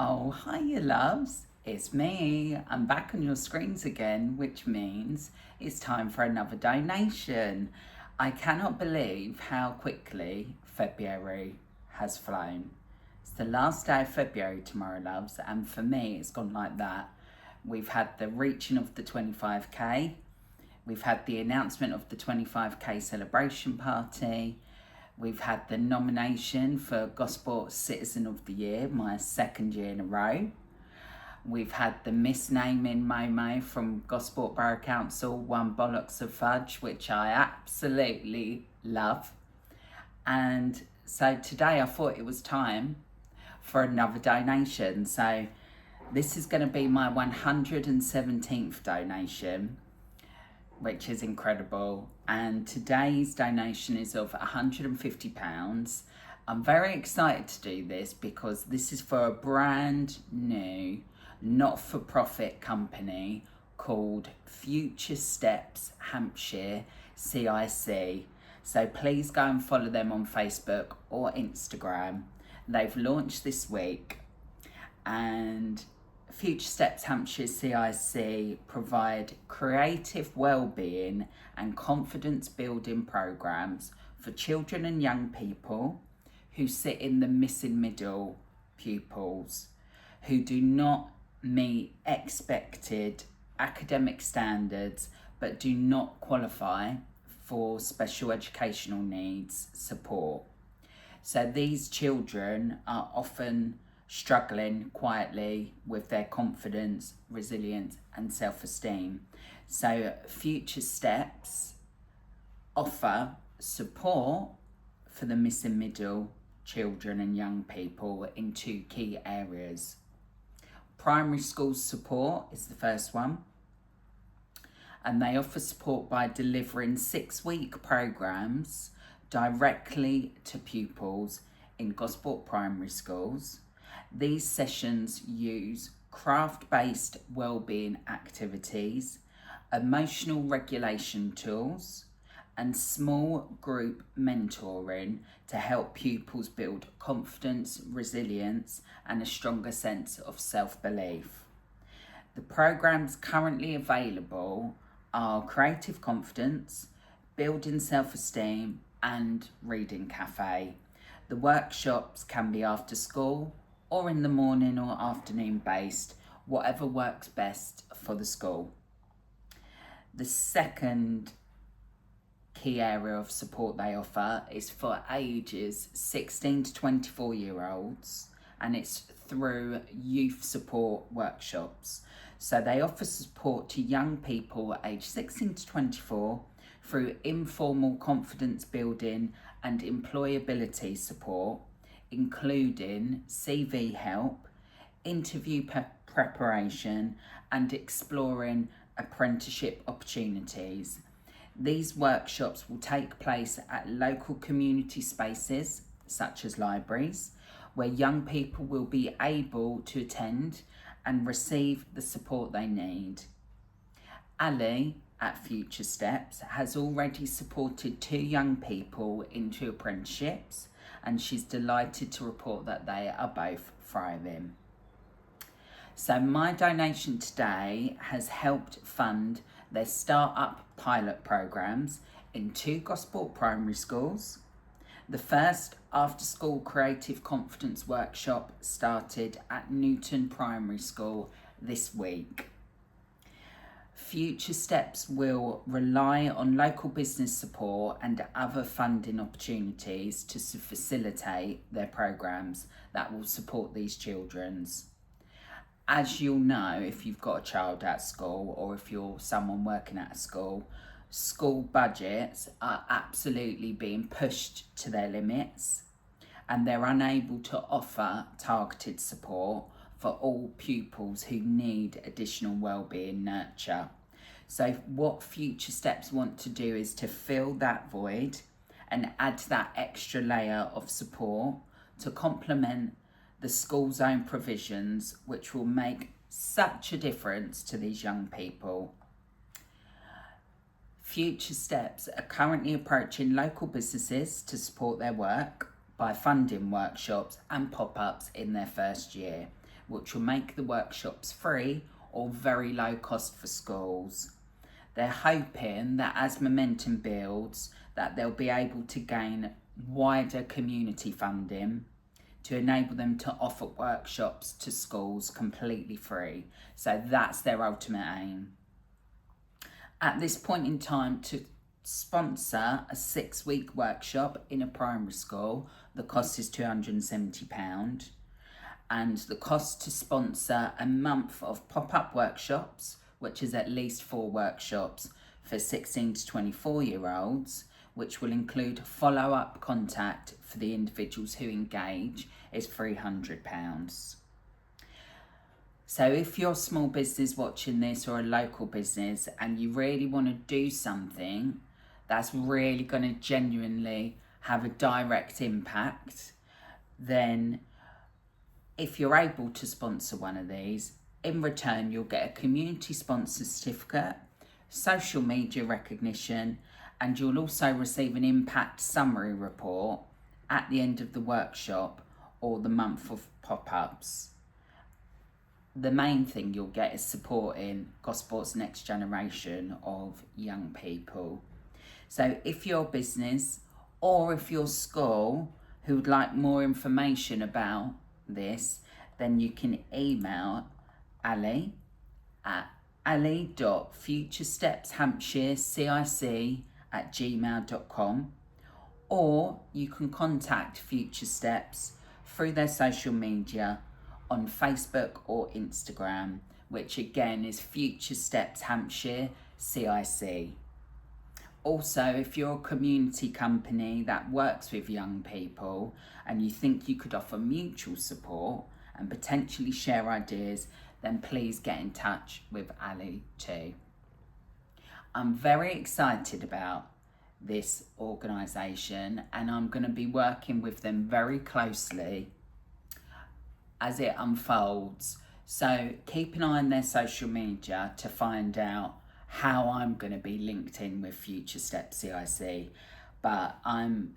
Oh, hi, you loves. It's me. I'm back on your screens again, which means it's time for another donation. I cannot believe how quickly February has flown. It's the last day of February tomorrow, loves, and for me, it's gone like that. We've had the reaching of the 25k, we've had the announcement of the 25k celebration party. We've had the nomination for Gosport Citizen of the Year, my second year in a row. We've had the misnaming Momo from Gosport Borough Council, One Box of Fudge, which I absolutely love. And so today I thought it was time for another donation. So this is going to be my 117th donation, which is incredible. And today's donation is of £150. I'm very excited to do this because this is for a brand new not-for-profit company called Future Steps Hampshire CIC. So please go and follow them on Facebook or Instagram. They've launched this week, and Future Steps Hampshire CIC provide creative well-being and confidence building programs for children and young people who sit in the missing middle pupils, who do not meet expected academic standards but do not qualify for special educational needs support. So these children are often struggling quietly with their confidence, resilience, and self-esteem. So Future Steps offer support for the missing middle children and young people in two key areas. Primary school support is the first one, and they offer support by delivering 6-week programs directly to pupils in Gosport primary schools. These sessions use craft-based wellbeing activities, emotional regulation tools, and small group mentoring to help pupils build confidence, resilience, and a stronger sense of self-belief. The programs currently available are Creative Confidence, Building Self-Esteem, and Reading Cafe. The workshops can be after school or in the morning or afternoon based, whatever works best for the school. The second key area of support they offer is for ages 16 to 24 year olds, and it's through youth support workshops. So they offer support to young people aged 16 to 24 through informal confidence building and employability support, including CV help, interview preparation, and exploring apprenticeship opportunities. These workshops will take place at local community spaces, such as libraries, where young people will be able to attend and receive the support they need. Ali at Future Steps has already supported 2 young people into apprenticeships, and she's delighted to report that they are both thriving. So my donation today has helped fund their start-up pilot programs in 2 Gosport primary schools. The first after-school creative confidence workshop started at Newton Primary School this week. Future Steps will rely on local business support and other funding opportunities to facilitate their programs that will support these children's. As you'll know, if you've got a child at school or if you're someone working at a school, school budgets are absolutely being pushed to their limits, and they're unable to offer targeted support for all pupils who need additional wellbeing nurture. So what Future Steps want to do is to fill that void and add that extra layer of support to complement the school's own provisions, which will make such a difference to these young people. Future Steps are currently approaching local businesses to support their work by funding workshops and pop-ups in their first year, which will make the workshops free or very low cost for schools. They're hoping that as momentum builds, that they'll be able to gain wider community funding to enable them to offer workshops to schools completely free. So that's their ultimate aim. At this point in time, to sponsor a 6-week workshop in a primary school, the cost is £270. And the cost to sponsor a month of pop-up workshops, which is at least 4 workshops for 16 to 24-year-olds, which will include follow-up contact for the individuals who engage, is £300. So if you're a small business watching this or a local business and you really want to do something that's really going to genuinely have a direct impact, then if you're able to sponsor one of these, in return you'll get a community sponsor certificate, social media recognition, and you'll also receive an impact summary report at the end of the workshop or the month of pop-ups. The main thing you'll get is supporting Gosport's next generation of young people. So if your business or if your school who would like more information about this, then you can email Ali at ali.futurestepshampshirecic@gmail.com, or you can contact Future Steps through their social media on Facebook or Instagram, which again is Future Steps Hampshire CIC. Also, if you're a community company that works with young people and you think you could offer mutual support and potentially share ideas, then please get in touch with Ali too. I'm very excited about this organisation and I'm going to be working with them very closely as it unfolds. So keep an eye on their social media to find out how I'm going to be linked in with Future Step CIC. But I'm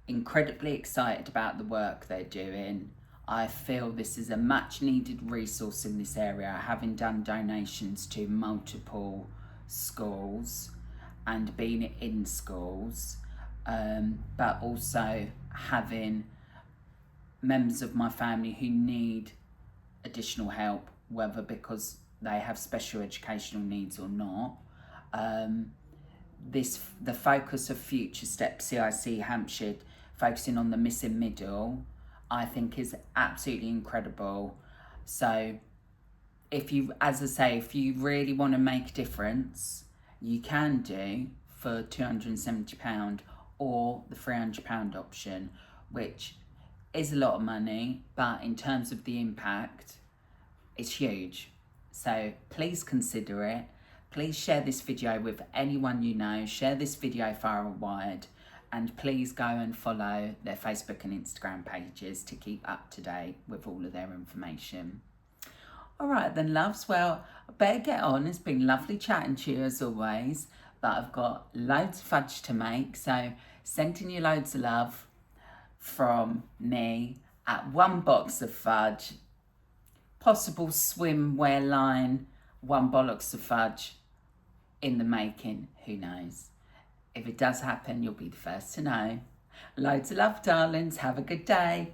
incredibly excited about the work they're doing. I feel this is a much needed resource in this area, having done donations to multiple schools and been in schools, but also having members of my family who need additional help, whether because they have special educational needs or not. The focus of Future Step CIC Hampshire, focusing on the missing middle, I think is absolutely incredible. So if you really want to make a difference, you can do for £270 or the £300 option, which is a lot of money, but in terms of the impact, it's huge. So please consider it. Please share this video with anyone you know. Share this video far and wide. And please go and follow their Facebook and Instagram pages to keep up to date with all of their information. All right then, loves. Well, I better get on. It's been lovely chatting to you as always. But I've got loads of fudge to make. So sending you loads of love from me at One Box of Fudge. Possible swimwear line, One Box of Fudge in the making, who knows. If it does happen, you'll be the first to know. Loads of love, darlings. Have a good day.